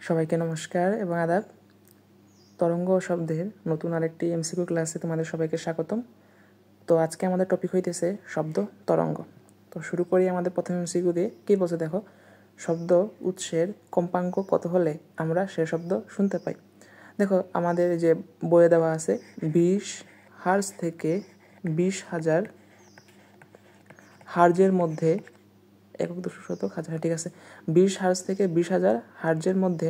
সবাইকে নমস্কার এবং আদাব। তরঙ্গ শব্দের নতুন আরেকটি এমসিকিউ ক্লাসে তোমাদের সবাইকে স্বাগতম। তো আজকে আমাদের টপিক হইতেছে শব্দ তরঙ্গ। তো শুরু করি আমাদের প্রথম এমসিকিউ দিয়ে। কী বলছে দেখো, শব্দ উৎসের কম্পাঙ্ক কত হলে আমরা সে শব্দ শুনতে পাই। দেখো আমাদের যে বইয়ে দেওয়া আছে 20 হার্জ থেকে 20,000 হার্জের মধ্যে একক দশক হাজার, ঠিক আছে, 20 হার্জ থেকে 20,000 হার্জের মধ্যে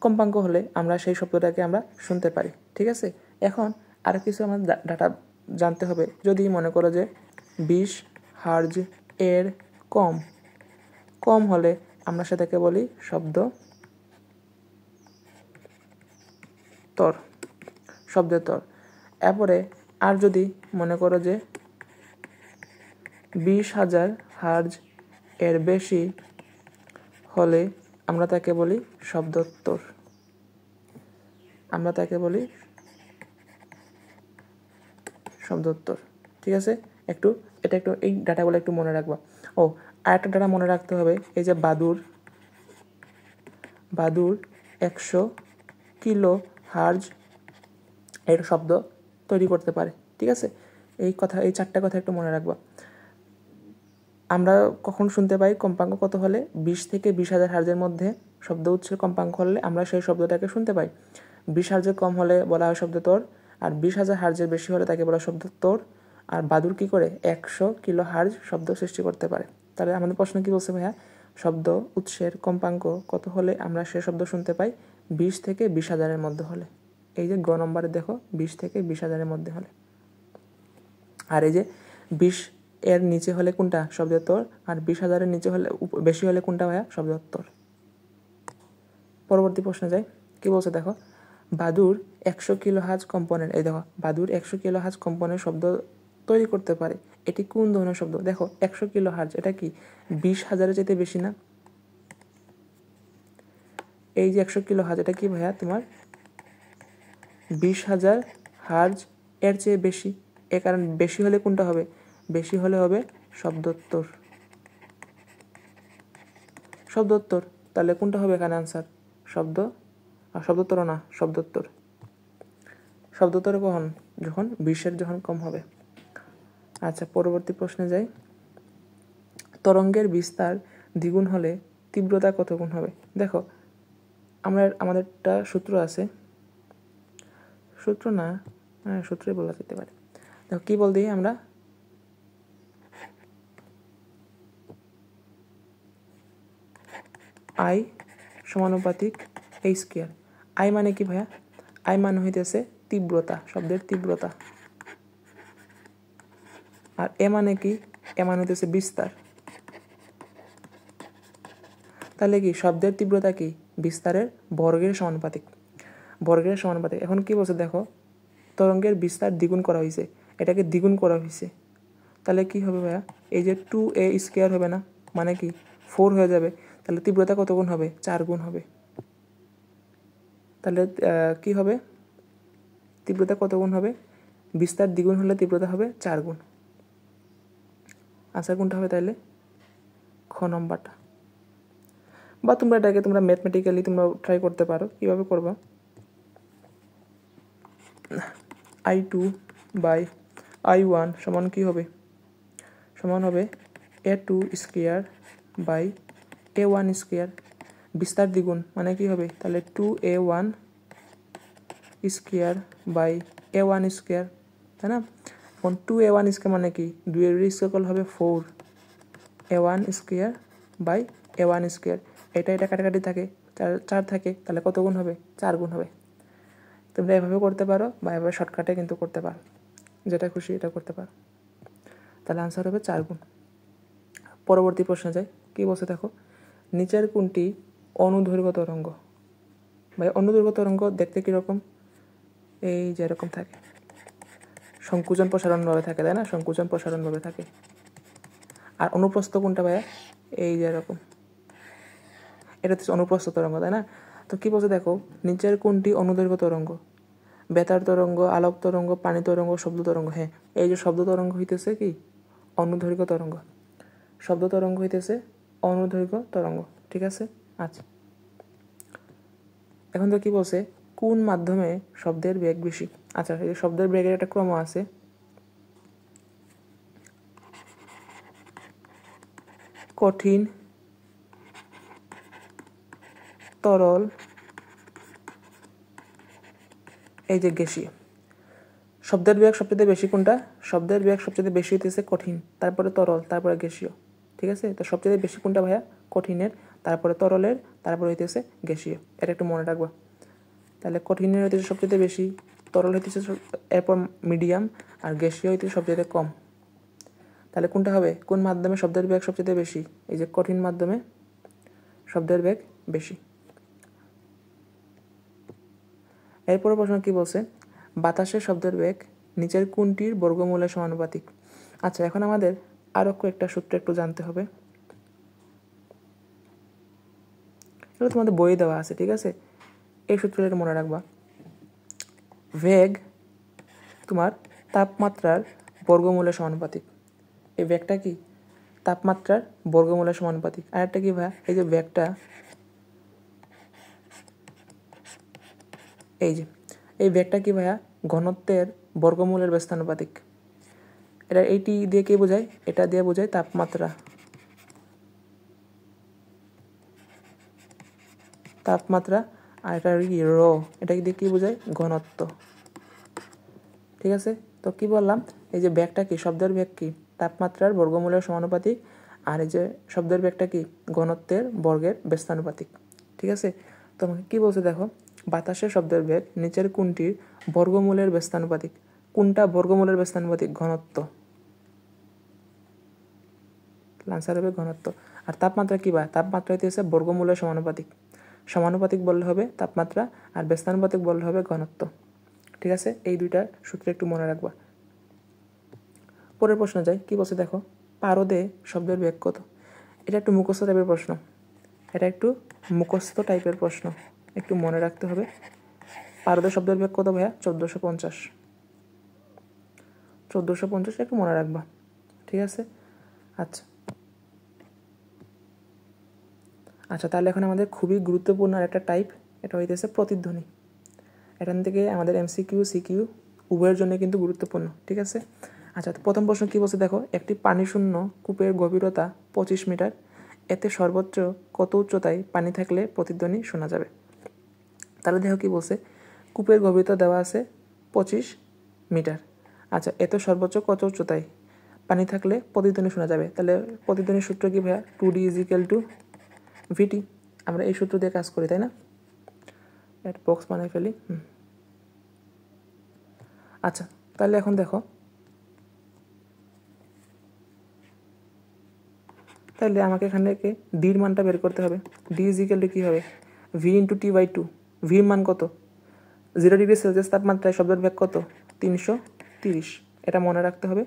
কম্পাঙ্ক হলে আমরা সেই শব্দটাকে আমরা শুনতে পারি। ঠিক আছে, এখন আর কিছু আমাদের ডাটা জানতে হবে। যদি মনে করো যে 20 হার্জ এর কম কম হলে আমরা সেটাকে বলি শব্দ তর, শব্দের তর। এরপরে আর যদি মনে করো যে 20,000 হার্জ এর বেশি হলে আমরা তাকে বলি শব্দোত্তর, আমরা তাকে বলি শব্দোত্তর। ঠিক আছে, এটা একটু এই ডাটাগুলো একটু মনে রাখবা। ও আরেকটা ডাটা মনে রাখতে হবে, এই যে বাদুর 100 কিলো হার্জ এর শব্দ তৈরি করতে পারে। ঠিক আছে, এই চারটা কথা একটু মনে রাখবা। আমরা কখন শুনতে পাই কম্পাঙ্ক কত হলে? 20 থেকে 20,000 হার্জের মধ্যে শব্দ উৎসের কম্পাঙ্ক হলে আমরা সেই শব্দটাকে শুনতে পাই। 20 হার্জের কম হলে বলা হয় শব্দ তোর, আর 20,000 হার্জের বেশি হলে তাকে বলা শব্দ তোর। আর বাদুর কী করে 100 কিলো হার্জ শব্দ সৃষ্টি করতে পারে। তাহলে আমাদের প্রশ্ন কী বলছে ভাইয়া, শব্দ উৎসের কম্পাঙ্ক কত হলে আমরা সে শব্দ শুনতে পাই? 20 থেকে 20,000-এর মধ্যে হলে। এই যে গ নম্বরে দেখো 20 থেকে 20,000-এর মধ্যে হলে। আর এই যে 20 এর নিচে হলে কোনটা? শব্দোত্তর। আর 20,000-এর নিচে হলে বেশি হলে কোনটা ভাইয়া? শব্দোত্তর। পরবর্তী প্রশ্নে যাই। কি বলছে দেখো, বাদুর 100 কিলো হার্জ কম্পনের, এই দেখো বাদুর 100 কিলো হার্জ কম্পনের শব্দ তৈরি করতে পারে। এটি কোন ধরনের শব্দ? দেখো 100 কিলো হার্জ, এটা কি 20,000-এর চাইতে বেশি না? এই যে 100 কিলো হার্জ, এটা কি ভাইয়া তোমার 20,000 হার্জ এর চেয়ে বেশি। এ কারণ বেশি হলে কোনটা হবে? বেশি হলে হবে শব্দোত্তর, শব্দোত্তর। তাহলে কোনটা হবে এখানে আনসার? শব্দোত্তর না, শব্দোত্তর। শব্দোত্তর কখন? যখন 20-এর যখন কম হবে। আচ্ছা, পরবর্তী প্রশ্নে যাই। তরঙ্গের বিস্তার দ্বিগুণ হলে তীব্রতা কত গুণ হবে? দেখো আমাদেরটা সূত্র আছে, সূত্র না, সূত্রই বলা যেতে পারে। দেখো কী বল দিই আমরা, আই সমানুপাতিক এই স্কয়ার। আই মানে কি ভাইয়া? আই মানে হইতেছে তীব্রতা, শব্দের তীব্রতা। আর এ মানে কি? এ মানে হইতেছে বিস্তার। তাহলে কি শব্দের তীব্রতা কি? বিস্তারের বর্গের সমানুপাতিক, বর্গের সমানুপাতিক। এখন কি বলছে দেখো, তরঙ্গের বিস্তার দ্বিগুণ করা হয়েছে, এটাকে দ্বিগুণ করা হয়েছে। তাহলে কি হবে ভাইয়া? এই যে 2a স্কয়ার হবে না, মানে কি 4 হয়ে যাবে। তাহলে তীব্রতা কত গুণ হবে? 4 গুণ হবে। তাহলে কি হবে? তীব্রতা কত গুণ হবে? বিস্তার দ্বিগুণ হলে তীব্রতা হবে 4 গুণ। আনসার কোনটা হবে তাহলে? খ নম্বরটা। বা তোমরা এটাকে ম্যাথমেটিক্যালি তোমরা ট্রাই করতে পারো। কীভাবে করবা? I2 বাই I1 সমান কী হবে? সমান হবে A2 square by A1 square. বিস্তার দ্বিগুণ মানে কি হবে? তাহলে 2A1 square by A1 square, তাই না? এখন 2A1 স্কয়ার মানে কি? 2-এর স্কয়ার হবে 4, A1 square by A1 square. এটা কাটাকাটি থাকে, 4 থাকে, তাহলে কত গুণ হবে? 4 গুণ হবে। তোমরা এভাবে করতে পারো বা এভাবে শর্টকাটে কিন্তু করতে পারো, যেটা খুশি এটা করতে পারো। তাহলে আনসার হবে 4 গুণ। পরবর্তী প্রশ্নে যাই। কী বলছে দেখো, নিচের কোনটি অনুদৈর্ঘ্য তরঙ্গ? ভাই অনুদৈর্ঘ্য তরঙ্গ দেখতে কীরকম? এই যে এরকম থাকে, সংকুচন প্রসারণভাবে থাকে, তাই না? সংকুচন প্রসারণভাবে থাকে। আর অনুপ্রস্থ কোনটা ভাইয়া? এই যে এরকম, এটা হচ্ছে অনুপ্রস্থ তরঙ্গ, তাই না? তো কী বলছে দেখো, নিচের কোনটি অনুদৈর্ঘ্য তরঙ্গ? বেতার তরঙ্গ, আলোক তরঙ্গ, পানি তরঙ্গ, শব্দ তরঙ্গ। হ্যাঁ, এই যে শব্দ তরঙ্গ হইতেছে কি? অনুদৈর্ঘ্য তরঙ্গ। শব্দ তরঙ্গ হইতেছে অনুদৈর্ঘ্য তরঙ্গ। ঠিক আছে, আচ্ছা। এখন তো কি বলছে, কোন মাধ্যমে শব্দের বেগ বেশি। আচ্ছা, এই যে শব্দের বেগের একটা ক্রম আছে, কঠিন, তরল, এই যে গ্যাসীয়। শব্দের বেগ সবচেয়ে বেশি কোনটা? শব্দের বেগ সবচেয়ে বেশি হইতেছে কঠিন, তারপরে তরল, তারপরে গ্যাসীয়। ঠিক আছে, তো সবচেয়ে বেশি কোনটা ভাইয়া? কঠিনের, তারপরে তরলের, তারপরে হইতেছে গ্যাসীয়। এটা একটু মনে রাখবা। তাহলে কঠিনের হইতেছে সবচেয়ে বেশি, তরল হইতেছে এরপর মিডিয়াম, আর গ্যাসীয় হইতেছে সবচেয়ে কম। তাহলে কোনটা হবে? কোন মাধ্যমে শব্দের বেগ সবচেয়ে বেশি? এই যে কঠিন মাধ্যমে শব্দের বেগ বেশি। এরপরে প্রশ্ন কি বলছে, বাতাসের শব্দের বেগ নিচের কোনটির বর্গমূলের সমানুপাতিক। আচ্ছা, এখন আমাদের আরও কয়েকটা সূত্র একটু জানতে হবে। এগুলো তোমাদের বই দেওয়া আছে, ঠিক আছে? এই সূত্রটা মনে রাখবা। বেগ তোমার তাপমাত্রার বর্গমূলের সমানুপাতিক। এই বেগটা কি? তাপমাত্রার বর্গমূলের সমানুপাতিক। আর একটা কি ভাই, এই যে বেগটা, এই বেগটা কি ভাইয়া? ঘনত্বের বর্গমূলের ব্যস্তানুপাতিক। এটা এইটি দিয়ে কে বোঝায়? এটা দিয়ে বোঝায় তাপমাত্রা। আর এটা কি? র। এটা দিয়ে কি বোঝায়? ঘনত্ব। ঠিক আছে, তো কি বললাম, এই যে বেগটা কি? শব্দের বেগ কি? তাপমাত্রার বর্গমূলের সমানুপাতিক। আর এই যে শব্দের বেগটা কি? ঘনত্বের বর্গের ব্যস্তানুপাতিক। ঠিক আছে, তোমাকে কি বলছে দেখো, বাতাসের শব্দের বেগ নিচের কোনটির বর্গমূলের ব্যস্তানুপাতিক। কোনটা বর্গমূলের ব্যস্তানুপাতিক? ঘনত্ব। আনসার হবে ঘনত্ব। আর তাপমাত্রা কি বা? তাপমাত্রা হচ্ছে বর্গমূলের সমানুপাতিক। সমানুপাতিক বললে হবে তাপমাত্রা, আর ব্যস্তানুপাতিক বললে হবে ঘনত্ব। ঠিক আছে, এই দুইটা সূত্র একটু মনে রাখবা। পরের প্রশ্ন যাই, কি বলছে দেখো, পারদে শব্দের বেগ কত। এটা একটু মুখস্থ টাইপের প্রশ্ন, একটু মনে রাখতে হবে। পারদে শব্দের বেগ কত ভাইয়া? 1450। একটু মনে রাখবা। ঠিক আছে, আচ্ছা তাহলে এখন আমাদের খুবই গুরুত্বপূর্ণ একটা টাইপ, এটা হইতেছে প্রতিধ্বনি। এখান থেকে আমাদের MCQ CQ উভয়ের জন্য কিন্তু গুরুত্বপূর্ণ। ঠিক আছে, আচ্ছা প্রথম প্রশ্ন কি বলছে দেখো, একটি পানিশূন্য কূপের গভীরতা 25 মিটার, এতে সর্বোচ্চ কত উচ্চতায় পানি থাকলে প্রতিধ্বনি শোনা যাবে। তাহলে দেখো কি বলছে, কূপের গভীরতা দেওয়া আছে 25 মিটার। আচ্ছা, এত সর্বোচ্চ কত উচ্চতায় পানি থাকলে প্রতিধ্বনি শোনা যাবে। তাহলে প্রতিধ্বনির সূত্র কি ভাইয়া? 2D = VT। আমরা এই সূত্র দিয়ে কাজ করি, তাই না? একটা বক্স বানাই ফেলি। আচ্ছা, তাহলে এখন দেখো, তাহলে আমাকে এখান থেকে ডির মানটা বের করতে হবে। D = কি হবে? V × T/2। ভির মান কত? 0 ডিগ্রি সেলসিয়াস তাপমাত্রায় শব্দের বেগ কত? 330। এটা মনে রাখতে হবে।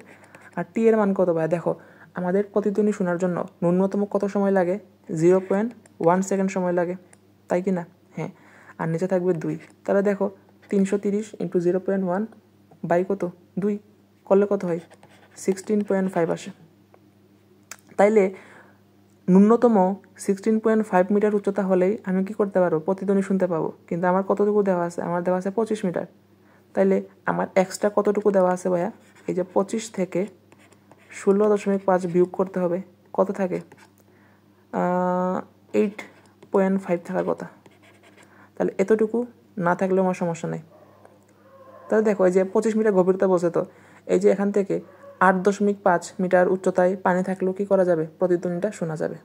আর টি এর মান কত ভাই? দেখো, আমাদের প্রতিধ্বনি শোনার জন্য ন্যূনতম কত সময় লাগে? 0.1 সেকেন্ড সময় লাগে, তাই কি না? হ্যাঁ, আর নিচে থাকবে 2। তাহলে দেখো 330 × 0.1 বাই কত? 2 করলে কত হয়? 16.5 আসে। তাইলে ন্যূনতম 16.5 মিটার উচ্চতা হলেই আমি কি করতে পারবো? প্রতিধ্বনি শুনতে পাবো। কিন্তু আমার কতটুকু দেওয়া আছে? আমার দেওয়া আছে 25 মিটার। তাইলে আমার এক্সট্রা কতটুকু দেওয়া আছে ভাইয়া? এই যে 25 থেকে 16.5 বিয়োগ করতে হবে। কত থাকে? 8.5 থাকার কথা। তাহলে এতটুকু না থাকলেও আমার সমস্যা নেই। তাহলে দেখো, এই যে 25 মিটার গভীরতা বলছে, তো এই যে এখান থেকে 8.5 মিটার উচ্চতায় পানি থাকলেও কি করা যাবে? প্রতিধ্বনিটা শোনা যাবে।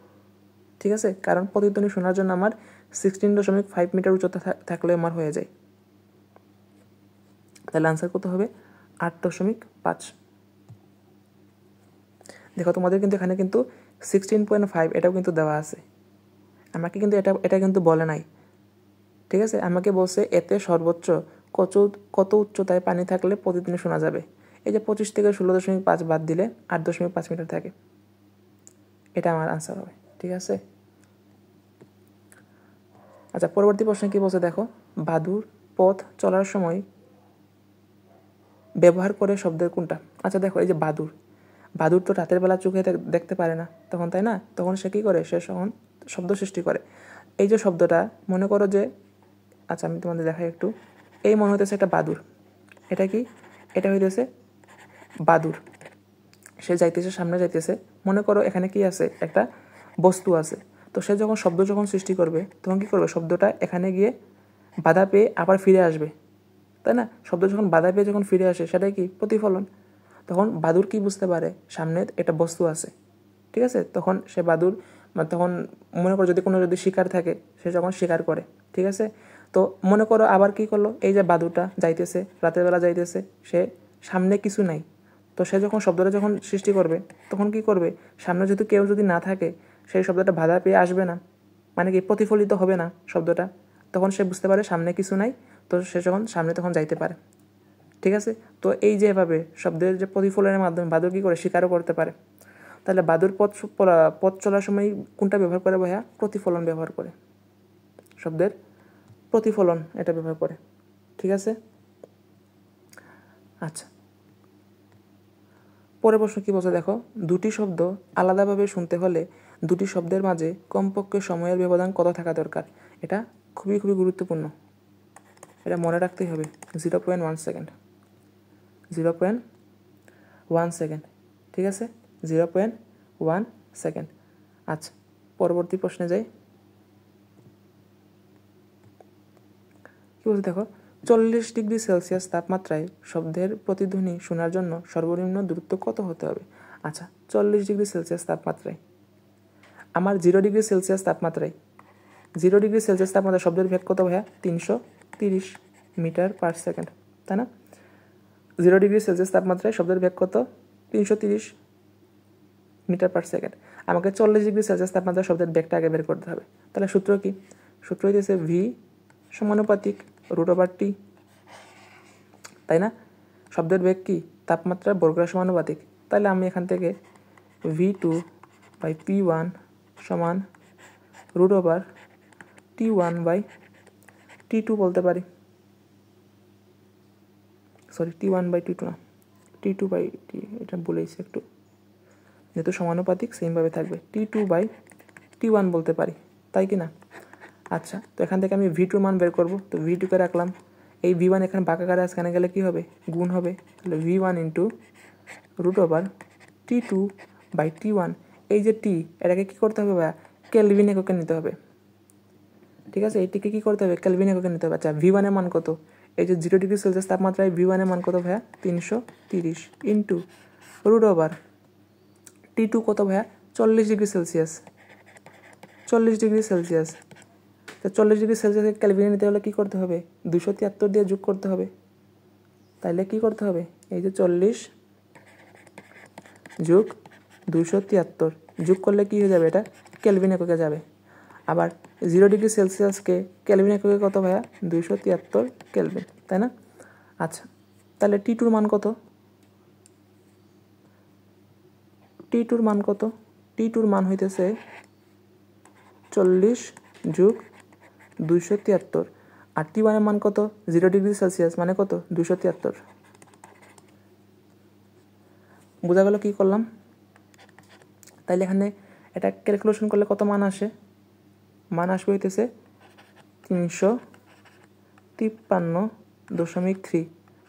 ঠিক আছে, কারণ প্রতিধ্বনি শোনার জন্য আমার 16.5 মিটার উচ্চতা থাকলে আমার হয়ে যায়। তাহলে আনসার কত হবে? 8.5। দেখো, তোমাদের কিন্তু এখানে কিন্তু 16.5 এটাও কিন্তু দেওয়া আছে। আমাকে কিন্তু এটা কিন্তু বলে নাই। ঠিক আছে, আমাকে বলছে এতে সর্বোচ্চ কত উচ্চতায় পানি থাকলে প্রতিধ্বনি শোনা যাবে। এই যে 25 থেকে 16.5 বাদ দিলে 8.5 মিটার থাকে। এটা আমার আনসার হবে। ঠিক আছে, আচ্ছা পরবর্তী প্রশ্ন কি বলছে দেখো, বাদুড় পথ চলার সময় ব্যবহার করে শব্দের কোনটা। আচ্ছা দেখো, এই যে বাদুড় তো রাতের বেলা চোখে দেখতে পারে না তখন, তাই না? তখন সে কী করে? সে শব্দ সৃষ্টি করে। এই যে শব্দটা, মনে করো যে আচ্ছা আমি তোমাদের দেখাই একটু। এই মনে হইতেছে একটা বাদুর, এটা কি, এটা হইতেছে বাদুর, সে যাইতেছে, সামনে যাইতেছে। মনে করো এখানে কি আছে, একটা বস্তু আছে। তো সে যখন শব্দ সৃষ্টি করবে তখন কী করবে, শব্দটা এখানে গিয়ে বাধা পেয়ে আবার ফিরে আসবে, তাই না? শব্দ যখন বাধা পেয়ে যখন ফিরে আসে সেটাই কি, প্রতিফলন। তখন বাদুর কি বুঝতে পারে, সামনে একটা বস্তু আছে, ঠিক আছে? তখন সে বাদুর তখন মনে করো যদি শিকার থাকে, সে যখন শিকার করে, ঠিক আছে? তো মনে করো আবার কি করলো, এই যে বাদুরটা যাইতেছে, রাতের বেলা যাইতেছে, সে সামনে কিছু নাই। তো সে যখন শব্দটা সৃষ্টি করবে তখন কি করবে, সামনে যদি কেউ যদি না থাকে, সেই শব্দটা বাধা পেয়ে আসবে না, মানে কি প্রতিফলিত হবে না শব্দটা। তখন সে বুঝতে পারে সামনে কিছু নাই, তো সে যখন সামনে তখন যাইতে পারে, ঠিক আছে? তো এই যে এভাবে শব্দের যে প্রতিফলনের মাধ্যমে বাদুর কী করে, শিকারও করতে পারে। তাহলে বাদুর পথ চলার সময় কোনটা ব্যবহার করে ভাইয়া? প্রতিফলন ব্যবহার করে, শব্দের প্রতিফলন এটা ব্যবহার করে, ঠিক আছে? আচ্ছা, পরের প্রশ্ন কী বলছে দেখো, দুটি শব্দ আলাদাভাবে শুনতে হলে দুটি শব্দের মাঝে কমপক্ষে সময়ের ব্যবধান কত থাকা দরকার? এটা খুবই গুরুত্বপূর্ণ, এটা মনে রাখতেই হবে। 0.1 সেকেন্ড, 0.1 সেকেন্ড, ঠিক আছে? 0.1 সেকেন্ড। আচ্ছা, পরবর্তী প্রশ্নে যাই। কী বলছে দেখো, 40 ডিগ্রি সেলসিয়াস তাপমাত্রায় শব্দের প্রতিধ্বনি শোনার জন্য সর্বনিম্ন দূরত্ব কত হতে হবে? আচ্ছা, 40 ডিগ্রি সেলসিয়াস তাপমাত্রায়, আমার 0 ডিগ্রি সেলসিয়াস তাপমাত্রায়, 0 ডিগ্রি সেলসিয়াস তাপমাত্রায় শব্দের বেগ কত ভাইয়া? 330 মিটার পার সেকেন্ড, তাই না? 0 ডিগ্রি সেলসিয়াস তাপমাত্রায় শব্দের বেগ কত? 330 মিটার পার সেকেন্ড। আমাকে 40 ডিগ্রি সেলসিয়াস তাপমাত্রায় শব্দের বেগটা আগে বের করতে হবে। তাহলে সূত্র কি? সূত্র হইতেছে ভি সমানুপাতিক √T, তাই না? শব্দের বেগ কি? তাপমাত্রার বর্গের সমানুপাতিক। তাহলে আমি এখান থেকে V2/P1 সমান √T1/T2 বলতে পারি। সরি, T1/T2 না, T2/T, এটা বলেছি একটু, যেহেতু সমানুপাতিক সেমভাবে থাকবে, T2/T1 বলতে পারি, তাই কি না? আচ্ছা, তো এখান থেকে আমি V2 মান বের করব। তো V2কে রাখলাম, এই V1 এখানে বাঁকাকারে এখানে গেলে কী হবে? গুণ হবে। তাহলে V1 × √T2/T1। এই যে T, এটাকে কী করতে হবে ভাইয়া? কেলভিন এককে নিতে হবে, ঠিক আছে? এইটিকে কী করতে হবে? কেলভিন এককে নিতে হবে। আচ্ছা, V1 এর মান কত? এই যে 0 ডিগ্রি সেলসিয়াস তাপমাত্রায় V1 এর মান কত ভাইয়া? 330 ইন্টু √T2 কত ভাইয়া? 40 ডিগ্রি সেলসিয়াস, 40 ডিগ্রি সেলসিয়াস। তো 40 ডিগ্রি সেলসিয়াসকে ক্যালভিনে নিতে হলে কী করতে হবে? 273 দিয়ে যোগ করতে হবে। তাইলে কী করতে হবে? এই যে 40 যোগ 273 যোগ করলে কী হয়ে যাবে? এটা ক্যালভিন এককে যাবে। আবার 0 ডিগ্রি সেলসিয়াসকে ক্যালভিন এককে কত ভাইয়া? 273 ক্যালভিন, তাই না? আচ্ছা, তাহলে T2 মান কত? T2 মান কত? T2 মান হইতেছে 40 যোগ 273। আর T1 এর মান কত? 0 ডিগ্রি সেলসিয়াস মানে কত? 273। বোঝা গেল কী করলাম? তাইলে এখানে এটা ক্যালকুলেশন করলে কত মান আসে? মান আসবে হইতেছে 353.3,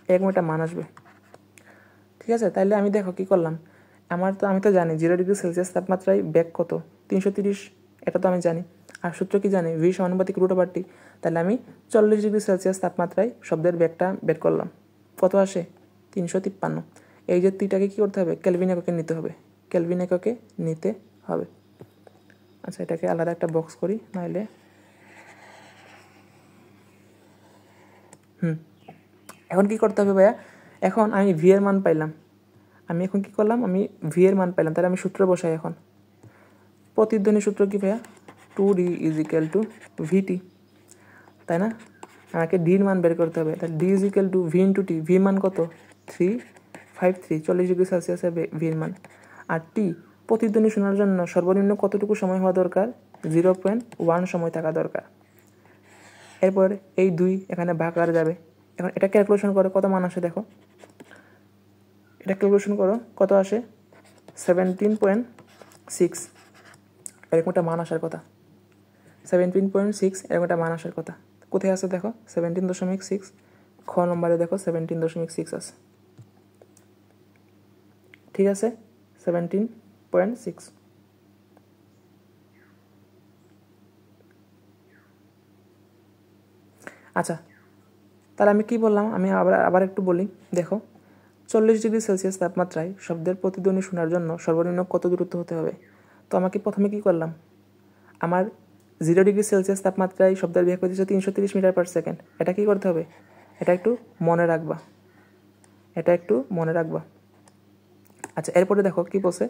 এরকম একটা মান আসবে, ঠিক আছে? তাইলে আমি দেখো কী করলাম, আমি তো জানি 0 ডিগ্রি সেলসিয়াস তাপমাত্রায় বেগ কত? 330, এটা তো আমি জানি। আর সূত্র কি জানি? V সমানুপাতিক √T। তাহলে আমি 40 ডিগ্রি সেলসিয়াস তাপমাত্রায় শব্দের বেগটা বের করলাম, কত আসে? 353। এই যে টিটাকে কী করতে হবে? কেলভিন এককে নিতে হবে, কেলভিন এককে নিতে হবে। আচ্ছা, এটাকে আলাদা একটা বক্স করি, নাহলে এখন কি করতে হবে ভাইয়া? এখন আমি ভি এর মান পাইলাম, আমি এখন কি করলাম? আমি ভি এর মান পাইলাম, তাহলে আমি সূত্র বসাই। এখন প্রতিধ্বনি সূত্র কি ভাইয়া? 2D = VT, তাই না? আমাকে ডির মান বের করতে হবে। তাহলে D = V × T। ভি মান কত? 353, 40 ডিগ্রি সেলসিয়াসের ভির মান। আর টি, প্রতিধ্বনি শোনার জন্য সর্বনিম্ন কতটুকু সময় হওয়া দরকার? 0.1 সময় থাকা দরকার। এরপর এই 2 এখানে ভাগ আর যাবে। এখন এটা ক্যালকুলেশন করে কত মান আসে দেখো, এটা ক্যালকুলেশন করো কত আসে? 17.6, এরকম একটা মান আসার কথা। 17.6 এরকম একটা মান আসার কথা। কোথায় আছে দেখো 17.6, খ নম্বরে দেখো 17.6 আছে, ঠিক আছে 17.6। আচ্ছা, তাহলে আমি কি বললাম, আমি আবার একটু বলি। দেখো 40°C তাপমাত্রায় শব্দের প্রতিধ্বনি শোনার জন্য সর্বনিম্ন কত দূরত্ব হতে হবে? তো আমাকে প্রথমে কি করলাম, আমার 0°C তাপমাত্রায় শব্দের বেগ হচ্ছে 330 মিটার/সেকেন্ড। এটা কি করতে হবে, এটা একটু মনে রাখবা, আচ্ছা, এরপরে দেখো কি বলছে,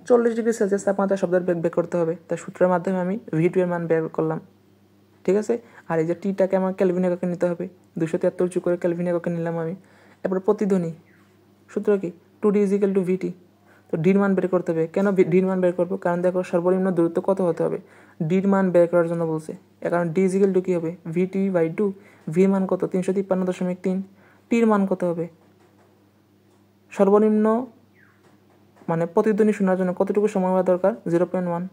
40°C তাপমাত্রায় শব্দের বেগ করতে হবে। তাই সূত্রের মাধ্যমে আমি V2 এর মান বের করলাম, ঠিক আছে। আর এই যে টিটাকে আমার কেলভিন এককে নিতে হবে, 273 যোগ করে কেলভিন এককে নিলাম আমি। এরপর প্রতিধ্বনি সূত্র কি, 2D = VT। তো ডির মান বের করতে হবে। কেন ডির মান বের করবো, কারণ দেখো সর্বনিম্ন দূরত্ব কত হতে হবে, ডির মান বের করার জন্য বলছে। এর কারণ D = কী হবে, VT/2। ভি মান কত, 353.3। টির মান কত হবে, সর্বনিম্ন মানে প্রতিধ্বনি শোনার জন্য কতটুকু সময় হওয়া দরকার, 0.1।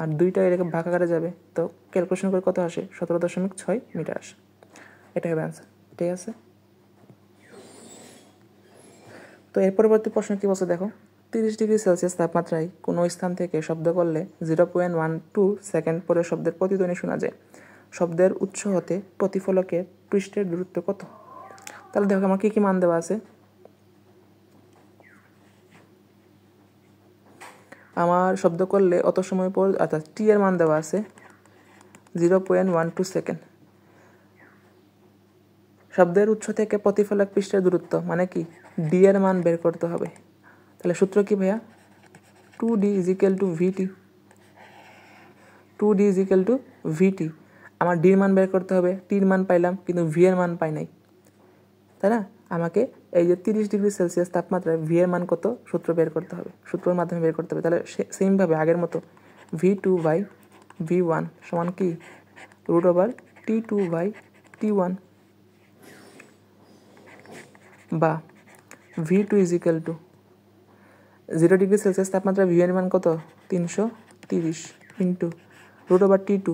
আর দুইটা এরকম ভাগ আকারে যাবে, তো ক্যালকুলেশন করে কত আসে, 17.6 মিটার আসে। এটা হবে অ্যান্সার, ঠিক আছে। তো এর পরবর্তী প্রশ্ন কী বলছে দেখো, 30°C তাপমাত্রায় কোনো স্থান থেকে শব্দ করলে 0.12 সেকেন্ড পরে শব্দের প্রতিধ্বনি শোনা যায়। শব্দের উৎস হতে প্রতিফলকের পৃষ্ঠের দূরত্ব কত? তাহলে দেখো আমার কী কী মান দেওয়া আছে। আমার শব্দ করলে অত সময় পর, অর্থাৎ টি এর মান দেওয়া আছে 0.12 সেকেন্ড। শব্দের উৎস থেকে প্রতিফলক পৃষ্ঠের দূরত্ব মানে কি, ডি এর মান বের করতে হবে। তাহলে সূত্র কি ভাইয়া, 2D = VT। 2D = VT। আমার ডির মান বের করতে হবে, টির মান পাইলাম কিন্তু ভি এর মান পাই নাই, তাই না। আমাকে এই যে 30°C তাপমাত্রায় ভি এর মান কত সূত্র বের করতে হবে, সূত্রের মাধ্যমে বের করতে হবে। তাহলে সেমভাবে আগের মতো V2/V1 সমান কি, √T2/T1, বা V2 = 0°C তাপমাত্রা ভি এর মান কত, 330 ইন্টু √T2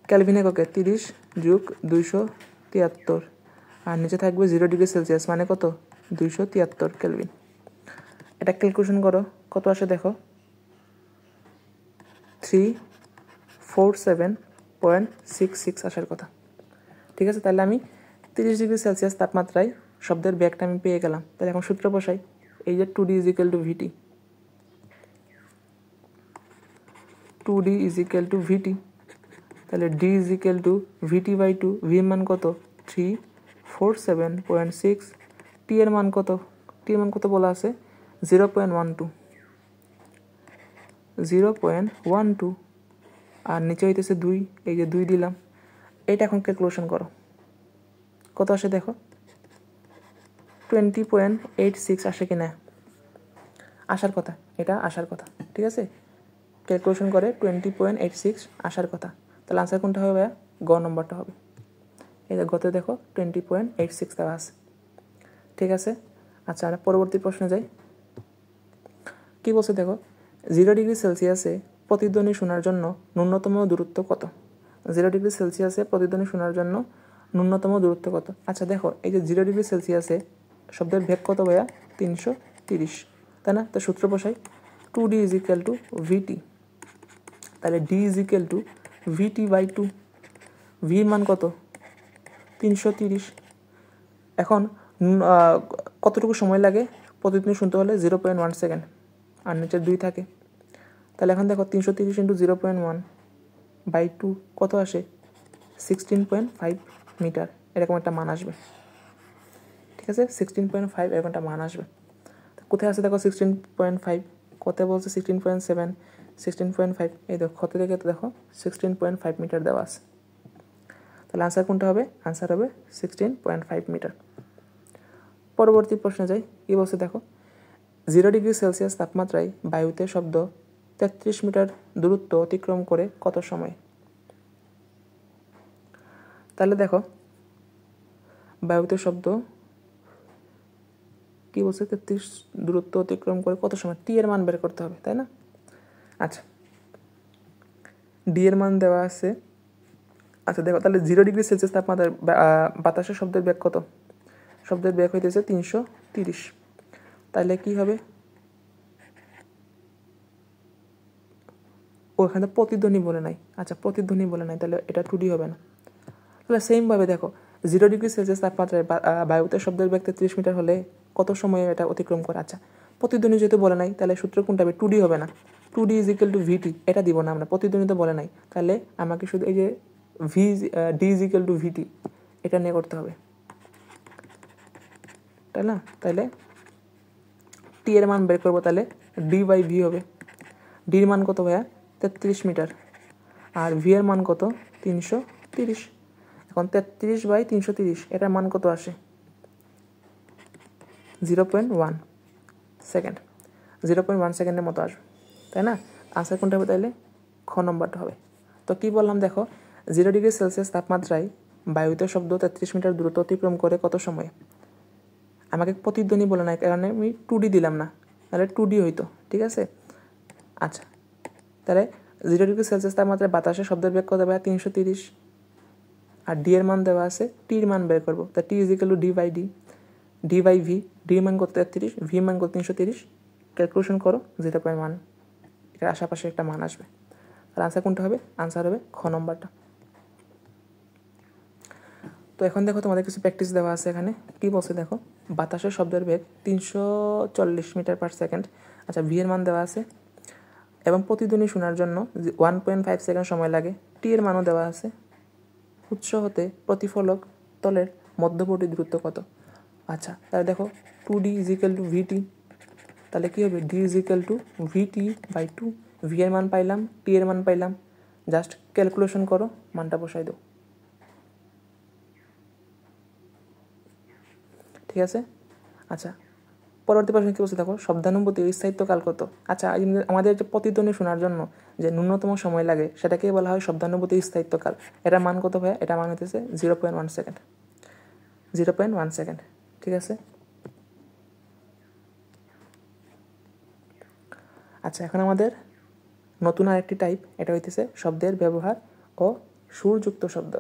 ক্যালভিন এককে 30 যোগ 273, আর নিচে থাকবে 0°C মানে কত, 273 কেলভিন। এটা ক্যালকুলেশন করো কত আসে দেখো, 347.66 আসার কথা, ঠিক আছে। তাহলে আমি 30°C তাপমাত্রায় শব্দের বেগটা আমি পেয়ে গেলাম। তাহলে এখন সূত্র বসাই, এই যে 2D = VT, 2D = VT, তাহলে D = VT/2। ভি এর মান কত, 347.6। টি এর মান কত, টি এর মান কত বলা আছে, 0.12, আর নিচে হইতেছে 2, এই যে 2 দিলাম। এটা এখন ক্যালকুলেশন করো কত আসে দেখো, 20.86 আসে কি না, আসার কথা, এটা আসার কথা, ঠিক আছে। ক্যালকুলেশন করে 20.86 আসার কথা। তাহলে আনসার কোনটা হবে ভাইয়া, গ নম্বরটা হবে। এই যে গতে দেখো 20.86 দেওয়া আছে, ঠিক আছে। আচ্ছা, পরবর্তী প্রশ্নে যাই। কী বলছে দেখো, 0°C প্রতিধ্বনি শোনার জন্য ন্যূনতম দূরত্ব কত? 0°C প্রতিধ্বনি শোনার জন্য ন্যূনতম দূরত্ব কত? আচ্ছা দেখো, এই যে 0°C শব্দের বেগ কত ভাইয়া, 330, তাই না। তো সূত্র বসাই, 2D = VT। তাহলে D = VT/2। ভির মান কত, 330। এখন কতটুকু সময় লাগে প্রতিধ্বনি শুনতে হলে, 0.1 সেকেন্ড, আর নিচে 2 থাকে। তাহলে এখন দেখো 330 × 0.1/2 কত আসে, 16.5 মিটার, এরকম একটা মান আসবে, ঠিক আছে। 16.5 এরকম একটা মান আসবে। কোথায় আছে দেখো 16.5, কোথায় বলছে 16.7, 16.5, এই দেখো কত থেকে দেখো 16.5 মিটার দেওয়া আছে। তাহলে আনসার কোনটা হবে, আনসার হবে 16.5 মিটার। পরবর্তী প্রশ্নে যাই। কী বলছে দেখো, 0°C তাপমাত্রায় বায়ুতে শব্দ 33 মিটার দূরত্ব অতিক্রম করে কত সময়? তাহলে দেখো বায়ুতে শব্দ কী বলছে, 33 দূরত্ব অতিক্রম করে কত সময়, টি এর মান বের করতে হবে, তাই না। আচ্ছা, ডি এর মান দেওয়া আছে, আচ্ছা দেখো তাহলে 0°C তাপমাত্রায় বাতাসের শব্দের বেগ কত? শব্দের বেগ হইতেছে 330। তাহলে কি হবে? ওখানে প্রতিধ্বনি বলে নাই। আচ্ছা প্রতিধ্বনি বলে নাই, তাহলে এটা 2D হবে না। তাহলে সেমভাবে দেখো 0°C তাপমাত্রায় বায়ুতে শব্দের বেগ 33 মিটার হলে কত সময়ে এটা অতিক্রম করে? আচ্ছা প্রতিধ্বনি যেহেতু বলে নাই, তাহলে সূত্র কোনটা হবে? 2D হবে না। 2D = VT, এটা দিব না আমরা, প্রতিধ্বনি তো বলে নাই। তাহলে আমাকে শুধু এই যে D = VT এটা নিয়ে করতে হবে, তাই না? তাহলে টি এর মান বের করবো, তাহলে D/V হবে। ডির মান কত ভাইয়া? 33 মিটার। আর ভি এর মান কত? 330। এখন 33/330 এটার মান কত আসে? 0.1 সেকেন্ড। 0.1 সেকেন্ডের মতো আসবে, তাই না? আনসার কোনটা হবে তাইলে? খ নম্বরটা হবে। তো কি বললাম দেখো, 0°C তাপমাত্রায় বায়ুতে শব্দ 33 মিটার দূরত্ব অতিক্রম করে কত সময়ে? আমাকে প্রতিধ্বনি বলে নাই কারণে আমি 2D দিলাম না, তাহলে 2D হইতো, ঠিক আছে? আচ্ছা তাহলে 0°C তাপমাত্রায় বাতাসে শব্দের বেগ কত? 330। আর ডি এর মান দেওয়া আছে, টির মান বের করবো, তা টি = D/D, D/V। ডির মান কত? 33, ভি মান কত? 330। ক্যালকুলেশন করো, 0.1 এর আশেপাশে একটা মান আসবে। আর আনসার কোনটা হবে? আনসার হবে খ নম্বরটা। তো এখন দেখো তোমাদের কিছু প্র্যাকটিস দেওয়া আছে এখানে। কি বলছে দেখো, বাতাসের শব্দের বেগ 340 মিটার পার সেকেন্ড। আচ্ছা ভি এর মান দেওয়া আছে এবং প্রতিধ্বনি শোনার জন্য 1.5 সেকেন্ড সময় লাগে। টি এর মানও দেওয়া আছে। উৎস হতে প্রতিফলক তলের মধ্যবর্তী দূরত্ব কত? আচ্ছা তাহলে দেখো 2D = VT, তাহলে কী হবে? D = VT/2। ভি এর মান পাইলাম, টি এর মান পাইলাম, জাস্ট ক্যালকুলেশন করো, মানটা বসাই দাও, ঠিক আছে? আচ্ছা পরবর্তী প্রশ্ন কী বলছে দেখো, শব্দানুভূতির স্থায়িত্বকাল কত? আচ্ছা আমাদের যে প্রতিধ্বনি শোনার জন্য যে ন্যূনতম সময় লাগে সেটাকেই বলা হয় শব্দানুভূতির স্থায়িত্বকাল। এটার মান কত ভাইয়া? এটা মান হতেছে 0.1 সেকেন্ড। 0.1 সেকেন্ড, ঠিক আছে? আচ্ছা এখন আমাদের নতুন আরেকটি টাইপ, এটা হইতেছে শব্দের ব্যবহার ও সুরযুক্ত শব্দ।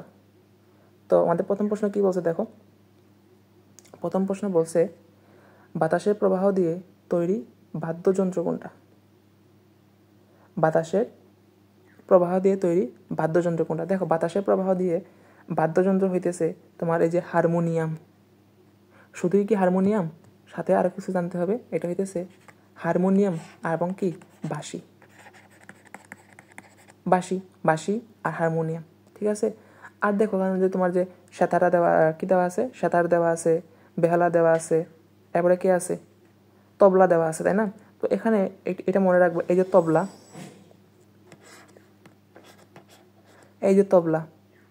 তো আমাদের প্রথম প্রশ্ন কী বলছে দেখো, প্রথম প্রশ্ন বলছে বাতাসের প্রবাহ দিয়ে তৈরি বাদ্যযন্ত্র কোনটা? বাতাসের প্রবাহ দিয়ে তৈরি বাদ্যযন্ত্র কোনটা? দেখো বাতাসের প্রবাহ দিয়ে বাদ্যযন্ত্র হইতেছে তোমার এই যে হারমোনিয়াম। শুধুই কি হারমোনিয়াম? সাথে আরও কিছু জানতে হবে, এটা হইতেছে হারমোনিয়াম এবং কি বাঁশি। বাঁশি বাঁশি আর হারমোনিয়াম, ঠিক আছে? আর দেখো যে তোমার যে সেতারা দেওয়া, কী দেওয়া আছে? সেতার দেওয়া আছে, বেহালা দেওয়া আছে, এরপরে কে আছে? তবলা দেওয়া আছে, তাই না? তো এখানে এটা মনে রাখবো, এই যে তবলা, এই যে তবলা,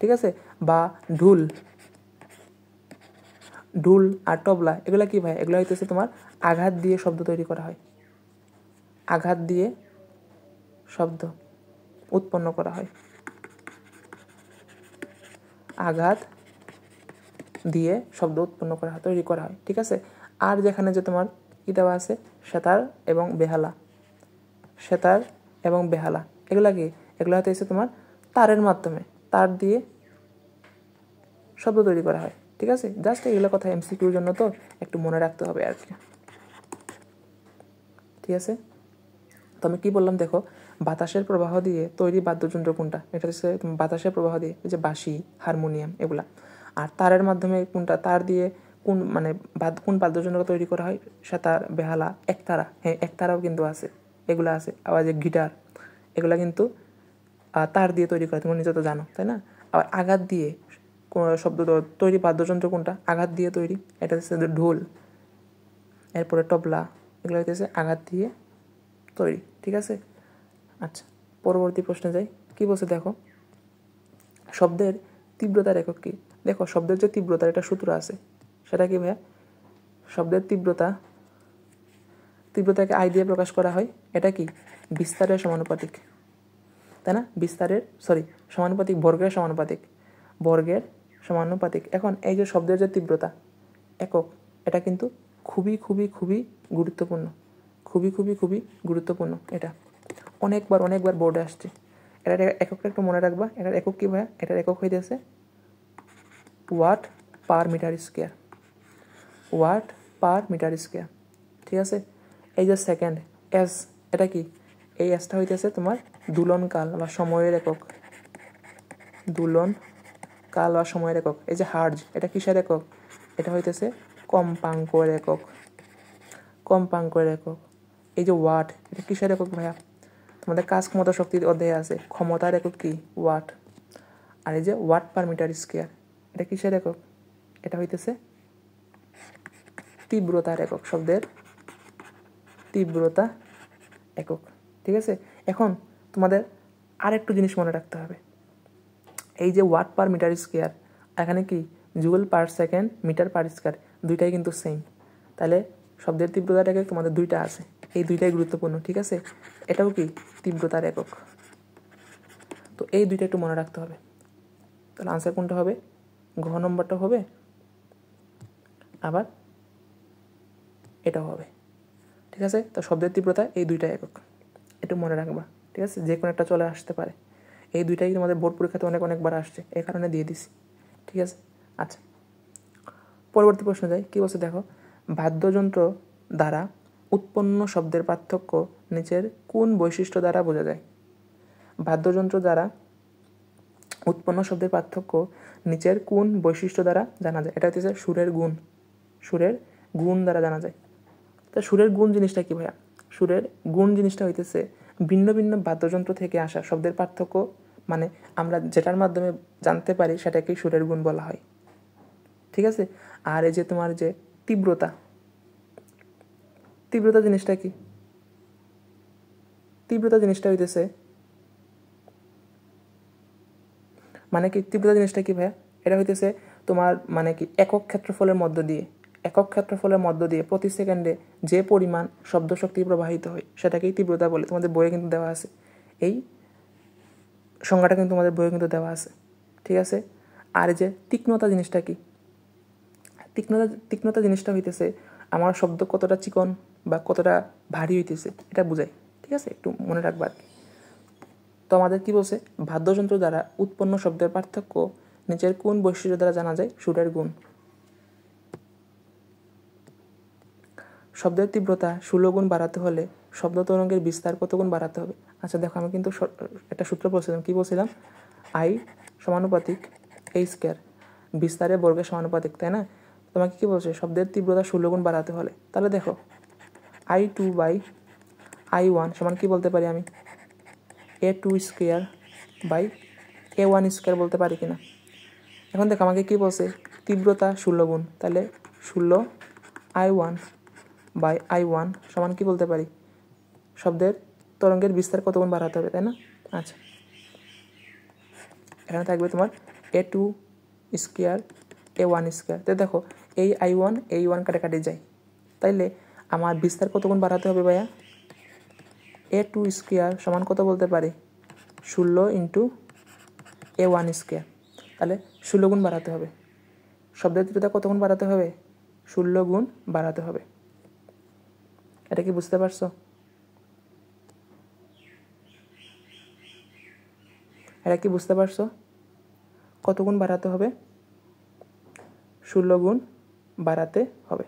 ঠিক আছে? বা ঢুল, ঢুল আর তবলা এগুলো কি ভাই? এগুলো হইতেছে তোমার আঘাত দিয়ে শব্দ তৈরি করা হয়। আঘাত দিয়ে শব্দ উৎপন্ন করা হয়, আঘাত দিয়ে শব্দ উৎপন্ন করা হয়, তৈরি করা হয়, ঠিক আছে? আর যেখানে যে তোমার কী দেওয়া আছে? সেতার এবং বেহালা, সেতার এবং বেহালা এগুলা কি? এগুলো হইতেছে তোমার তারের মাধ্যমে, তার দিয়ে শব্দ তৈরি করা হয়, ঠিক আছে? জাস্ট এগুলো কথা MCQর জন্য তো একটু মনে রাখতে হবে আর কি, ঠিক আছে? তো আমি কী বললাম দেখো, বাতাসের প্রবাহ দিয়ে তৈরি বাদ্যযন্ত্র কোনটা? এটা হচ্ছে বাতাসের প্রবাহ দিয়ে, এই যে বাঁশি, হারমোনিয়াম এগুলা। আর তারের মাধ্যমে কোনটা? তার দিয়ে কোন মানে কোন বাদ্যযন্ত্র তৈরি করা হয়? সেতার, বেহালা, একতারা। হ্যাঁ একতারাও কিন্তু আছে, এগুলো আছে। আবার যে গিটার, এগুলা কিন্তু তার দিয়ে তৈরি করা, তুমি নিজে তো জানো, তাই না? আবার আঘাত দিয়ে শব্দ তৈরি বাদ্যযন্ত্র কোনটা? আঘাত দিয়ে তৈরি, এটা হচ্ছে ঢোল, এরপরে তবলা, এগুলো হইতেছে আঘাত দিয়ে তৈরি, ঠিক আছে? আচ্ছা পরবর্তী প্রশ্নে যাই। কী বলছে দেখো, শব্দের তীব্রতার একক কী? দেখো শব্দের যে তীব্রতার একটা সূত্র আছে, সেটা কি ভাইয়া? শব্দের তীব্রতাকে আই দিয়ে প্রকাশ করা হয়। এটা কি? বিস্তারের সমানুপাতিক, তাই না? সমানুপাতিক, বর্গের সমানুপাতিক, বর্গের সমানুপাতিক। এখন এই যে শব্দের যে তীব্রতা একক, এটা কিন্তু খুবই খুবই খুবই গুরুত্বপূর্ণ, খুবই খুবই খুবই গুরুত্বপূর্ণ। এটা অনেকবার বোর্ডে আসছে। এটার এককটা একটু মনে রাখবা। এটার একক কী ভাইয়া? এটার একক হইতেছে watt per metre square, watt per metre square. ঠিক আছে। এই যে সেকেন্ড এস, এটা কি? এই এসটা হইতেছে তোমার দোলনকাল বা সময়ের একক, দোলন কাল বা সময়ের একক। এই যে হার্জ, এটা কিসের একক? এটা হইতেছে কম্পাঙ্কের একক, কম্পাঙ্কের একক। এই যে ওয়াট, এটা কিসের একক ভাইয়া? তোমাদের কাজ ক্ষমতা শক্তির অধ্যায়ে আছে, ক্ষমতার একক কি? ওয়াট। আর এই যে ওয়াট পার মিটার স্কোয়ার, এটা কিসের একক? এটা হইতেছে তীব্রতার একক, শব্দের তীব্রতা একক। ঠিক আছে। এখন তোমাদের আরেকটু জিনিস মনে রাখতে হবে। এই যে ওয়াট পার মিটার স্কোয়ার, এখানে কি joule per second, metre per square, দুইটাই কিন্তু সেম। তাহলে শব্দের তীব্রতার একক তোমাদের দুইটা আছে, এই দুইটাই গুরুত্বপূর্ণ। ঠিক আছে। এটাও কি তীব্রতার একক। তো এই দুইটা একটু মনে রাখতে হবে। তাহলে আনসার কোনটা হবে? ঘ নম্বরটা হবে, আবার এটাও হবে। ঠিক আছে। তো শব্দের তীব্রতা এই দুইটা একক, একটু মনে রাখবা। ঠিক আছে। যে কোনো একটা চলে আসতে পারে, এই দুইটাই তোমাদের বোর্ড পরীক্ষাতে অনেকবার আসছে, এই কারণে দিয়ে দিছি। ঠিক আছে। আচ্ছা, পরবর্তী প্রশ্ন যাই। কী বলছে দেখো, বাদ্যযন্ত্র দ্বারা উৎপন্ন শব্দের পার্থক্য নিচের কোন বৈশিষ্ট্য দ্বারা বোঝা যায়? বাদ্যযন্ত্র দ্বারা উৎপন্ন শব্দের পার্থক্য নিচের কোন বৈশিষ্ট্য দ্বারা জানা যায়? এটা হচ্ছে সুরের গুণ, সুরের গুণ দ্বারা জানা যায়। তা সুরের গুণ জিনিসটা কি ভাইয়া? সুরের গুণ জিনিসটা হইতেছে ভিন্ন ভিন্ন বাদ্যযন্ত্র থেকে আসা শব্দের পার্থক্য, মানে আমরা যেটার মাধ্যমে জানতে পারি সেটাকেই সুরের গুণ বলা হয়। ঠিক আছে। আর এই যে তোমার যে তীব্রতা, তীব্রতা জিনিসটা কি? তীব্রতা জিনিসটা হইতেছে মানে কি, তীব্রতা জিনিসটা কি ভাইয়া? এটা হইতেছে তোমার মানে কি একক ক্ষেত্রফলের মধ্য দিয়ে, একক ক্ষেত্রফলের মধ্য দিয়ে প্রতি সেকেন্ডে যে পরিমাণ শব্দ শক্তি প্রবাহিত হয় সেটাকেই তীব্রতা বলে। তোমাদের বইয়ে কিন্তু দেওয়া আছে, এই সংজ্ঞাটা কিন্তু তোমাদের বইয়ে কিন্তু দেওয়া আছে। ঠিক আছে। আর এই যে তীক্ষ্ণতা জিনিসটা কি? তীক্ষ্ণতা জিনিসটা হইতেছে আমার শব্দ কতটা চিকন বা কতটা ভারী হইতেছে এটা বোঝায়। ঠিক আছে, একটু মনে রাখবা আর কি। তো আমাদের কি বলছে? বাদ্যযন্ত্র দ্বারা উৎপন্ন শব্দের পার্থক্য নিচের কোন বৈশিষ্ট্য দ্বারা জানা যায়? সুরের গুণ। শব্দের তীব্রতা 16 গুণ বাড়াতে হলে শব্দ তরঙ্গের বিস্তার কত গুণ বাড়াতে হবে? আচ্ছা দেখো, আমি কিন্তু একটা সূত্র বলছিলাম। কি বলছিলাম? আই সমানুপাতিক এই স্কোয়ার, বিস্তারের বর্গের সমানুপাতিক, তাই না? তোমাকে কি বলছে? শব্দের তীব্রতা 16 গুণ বাড়াতে হলে। তাহলে দেখো I2/I1 সমান কি বলতে পারি আমি? A2 square by A1 square বলতে পারি কিনা? এখন দেখো আমাকে কি বলছে? তীব্রতা 16 গুণ, তাহলে 16I1/I1 সমান কি বলতে পারি? শব্দের তরঙ্গের বিস্তার কত গুণ বাড়াতে হবে, তাই না? আচ্ছা, এখানে থাকবে তোমার A2 স্কোয়ার A1 স্কোয়ার। তো দেখো এই I1 কাটাকাটি যায়, তাইলে আমার বিস্তার কত গুণ বাড়াতে হবে ভাইয়া? A2 স্কোয়ার সমান কত বলতে পারি? 16 ইন্টু A1 স্কোয়ার, তাহলে 16 গুণ বাড়াতে হবে। শব্দের তীব্রতা কত গুণ বাড়াতে হবে? 16 গুণ বাড়াতে হবে। এটা কি বুঝতে পারছো? এটা কি বুঝতে পারছো? কত গুণ বাড়াতে হবে? 16 গুণ বাড়াতে হবে।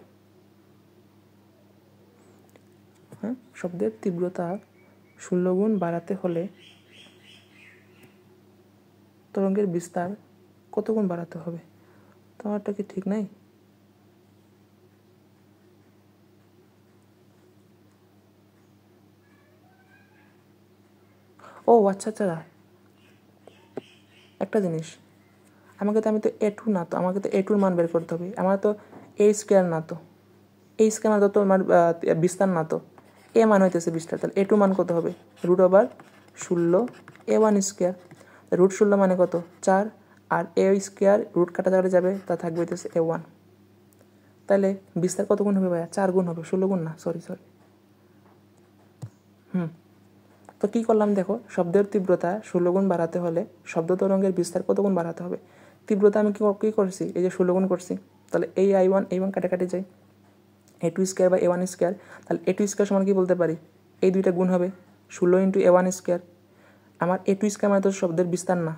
হ্যাঁ, শব্দের তীব্রতা 16 গুণ বাড়াতে হলে তরঙ্গের বিস্তার কত গুণ বাড়াতে হবে? তোমারটা কি ঠিক নাই? ও আচ্ছা আচ্ছা, একটা জিনিস, আমি তো A2 না, তো আমাকে তো A2 মান বের করতে হবে। আমার তো A স্কোয়ার না, তো A স্কোয়ার না তো আমার বিস্তার না, তো এ মান হইতেছে বিস্তার। তাহলে A2 মান কত হবে? √16 A1 স্কোয়ার। √16 মানে কত? 4, আর A স্কোয়ার রুট কাটাকাটি যাবে, তা থাকবে হইতেছে A1। তাহলে বিস্তার কত গুণ হবে ভাইয়া? 4 গুণ হবে, 16 গুণ না, সরি। তো কী করলাম দেখো, শব্দের তীব্রতা 16 গুণ বাড়াতে হলে শব্দ তরঙ্গের বিস্তার কত গুণ বাড়াতে হবে? তীব্রতা আমি কী করছি? এই যে 16 গুণ করছি, তাহলে এই I1 কাটাকাটি যায়, A2 স্কোয়ার বা A1 স্কোয়ার। তাহলে A2 স্কোয়ার সমান কি বলতে পারি? এই দুইটা গুণ হবে 16 ইন্টু A1 স্কোয়ার। আমার এ টু স্কোয়ার মানে তো শব্দের বিস্তার না,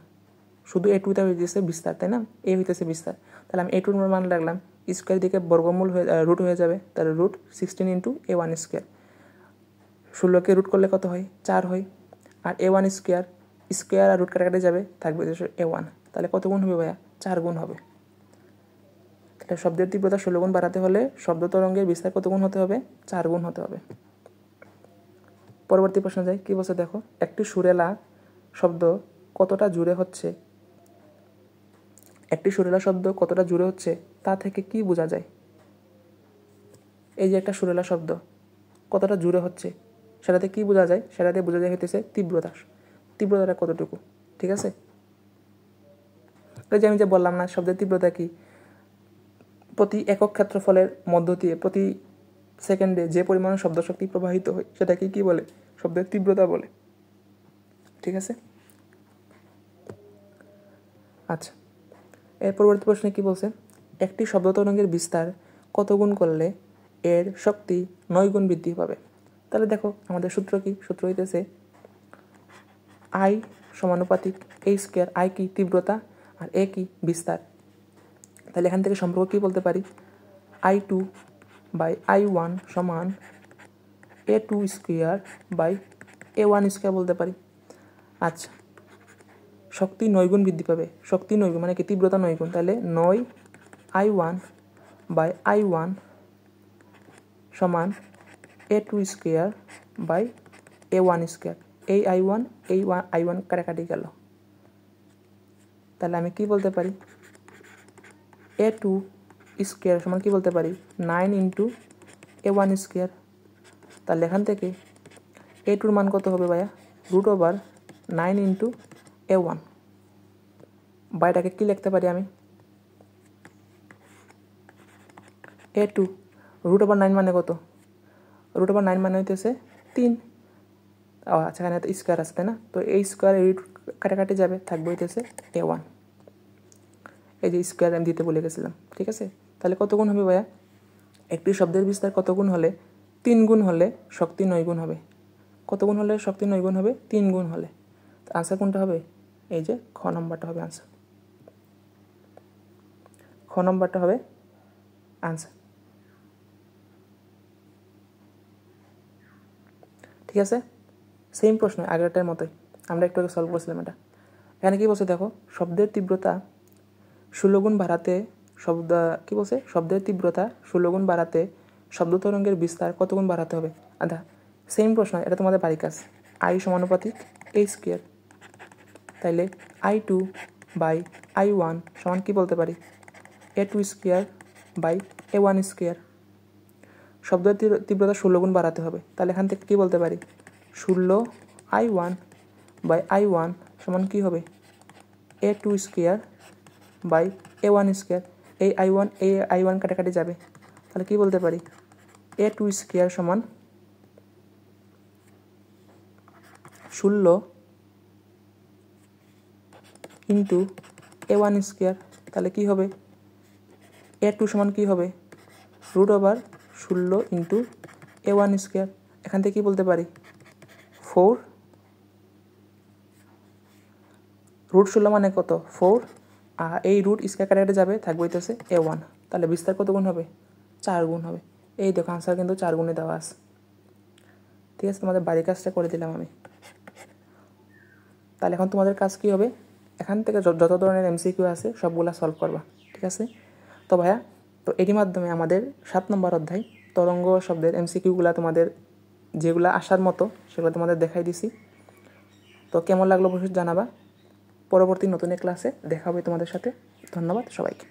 শুধু এ টুটা হইতেছে বিস্তার, তাই না? এ হইতেছে বিস্তার। তাহলে আমি এ টুর মান রাখলাম, স্কোয়ার দিকে বর্গমূল রুট হয়ে যাবে, তাহলে রুট 16 ইন্টু A1 স্কোয়ার। 16কে রুট করলে কত হয়? 4 হয়। আর A1 স্কোয়ার, স্কোয়ার আর রুট কাটাকাটি যাবে, থাকবে A1। তাহলে কত গুণ হবে ভাইয়া? 4 গুণ হবে। তাহলে শব্দের তীব্রতা 16 গুণ বাড়াতে হলে শব্দ তরঙ্গের বিস্তার কত গুণ হতে হবে? 4 গুণ হতে হবে। পরবর্তী প্রশ্ন যাই, কী বলছে দেখো, একটি সুরেলা শব্দ কতটা জুড়ে হচ্ছে, একটি সুরেলা শব্দ কতটা জুড়ে হচ্ছে তা থেকে কি বোঝা যায়? এই যে একটা সুরেলা শব্দ কতটা জুড়ে হচ্ছে সেটাতে কি বোঝা যায়? সেটাতে বোঝা যায় হইতেছে তীব্রতা, তীব্রতাটা কতটুকু, ঠিক আছে? এই যে আমি যে বললাম না, শব্দের তীব্রতা কি, প্রতি একক ক্ষেত্রফলের মধ্য দিয়ে প্রতি সেকেন্ডে যে পরিমাণ শব্দ শক্তি প্রবাহিত হয় সেটাকে কি বলে? শব্দের তীব্রতা বলে, ঠিক আছে? আচ্ছা, এর পরবর্তী প্রশ্নে কি বলছে, একটি শব্দ তরঙ্গের বিস্তার কত গুণ করলে এর শক্তি 9 গুণ বৃদ্ধি পাবে? তাহলে দেখো আমাদের সূত্র কি? সূত্র হইতেছে আই সমানুপাতিক এই স্কোয়ার। আই কি? তীব্রতা, আর এ কি? বিস্তার। তাহলে এখান থেকে সম্পর্ক কি বলতে পারি? I2 বাই I1 সমান A2 square by A1 square বলতে পারি। আচ্ছা, শক্তি 9 গুণ বৃদ্ধি পাবে, শক্তি 9 গুণ মানে কি? তীব্রতা 9 গুণ। তাহলে 9 I1 বাই I1 সমান A2 square by A1 square. এই I1 কাটাকাটি গেল, তাহলে আমি কি বলতে পারি? A2 স্কোয়ার সমান কি বলতে পারি? 9 ইন্টু A1 স্কোয়ার। তাহলে এখান থেকে A2 মান কত হবে ভাইয়া? Root over 9 into A1। বাইটাকে কি লিখতে পারি আমি? A2 রুট ওভার 9 মানে কত? রুট ওভার 9 মানে হইতেছে 3। আচ্ছা, এখানে তো স্কোয়ার আছে, তাই না? তো এই স্কোয়ার রুট কাটাকাটি যাবে, থাকবে হইতেছে A1। এই যে স্কোয়ার আমি দিতে বলে গেছিলাম, ঠিক আছে? তাহলে কত গুণ হবে ভাইয়া? একটি শব্দের বিস্তার কত গুণ হলে? 3 গুণ হলে শক্তি 9 গুণ হবে। কত গুণ হলে শক্তি 9 গুণ হবে? 3 গুণ হলে। তো আনসার কোনটা হবে? এই যে খ নম্বরটা হবে আনসার, খ নম্বরটা হবে আনসার, ঠিক আছে? সেম প্রশ্ন আগেরটার মতোই, আমরা একটু আগে সলভ করছিলাম এটা। এখানে কি বলছে দেখো, শব্দের তীব্রতা 16 গুণ বাড়াতে কি বলছে? শব্দের তীব্রতা 16 গুণ বাড়াতে শব্দ তরঙ্গের বিস্তার কত গুণ বাড়াতে হবে? আচ্ছা, সেম প্রশ্ন, এটা তোমাদের বাড়ির কাজ। আই সমানুপাতিক এই স্কোয়ার। তাইলে I2 বাই I1 সমান কি বলতে পারি? A2 square by A1 square. শব্দের তীব্রতা 16 গুণ বাড়াতে হবে, তাহলে এখান থেকে কি বলতে পারি? 16 I1 বাই I1 সমান কি হবে? A2 square by A1 square. এই I1 কাটাকাটি যাবে, তাহলে কি বলতে পারি? A2 স্কোয়ার সমান 16 ইন্টু A1 স্কোয়ার। তাহলে কি হবে? A2 সমান কি হবে? Root over 16 into A1 square. এখান থেকে কি বলতে পারি? 4। রুট 16 মানে কত? 4। আর এই রুট স্কোয়ার কাটাকাটি যাবে, থাকবে হইতেছে A1। তাহলে বিস্তার কত গুণ হবে? 4 গুণ হবে। এই দেখো আনসার কিন্তু 4 গুণে দেওয়া আছে, ঠিক আছে? তোমাদের বাড়ির কাজটা করে দিলাম আমি। তাহলে এখন তোমাদের কাজ কি হবে? এখান থেকে যত ধরনের MCQ আছে সবগুলা সলভ করবা, ঠিক আছে? তো ভাইয়া, তো এরই মাধ্যমে আমাদের 7 নম্বর অধ্যায় তরঙ্গ শব্দের MCQগুলা তোমাদের যেগুলো আসার মতো সেগুলো তোমাদের দেখাই দিছি। তো কেমন লাগলো অবশ্যই জানাবা। পরবর্তী নতুন ক্লাসে দেখা হবে তোমাদের সাথে। ধন্যবাদ সবাইকে।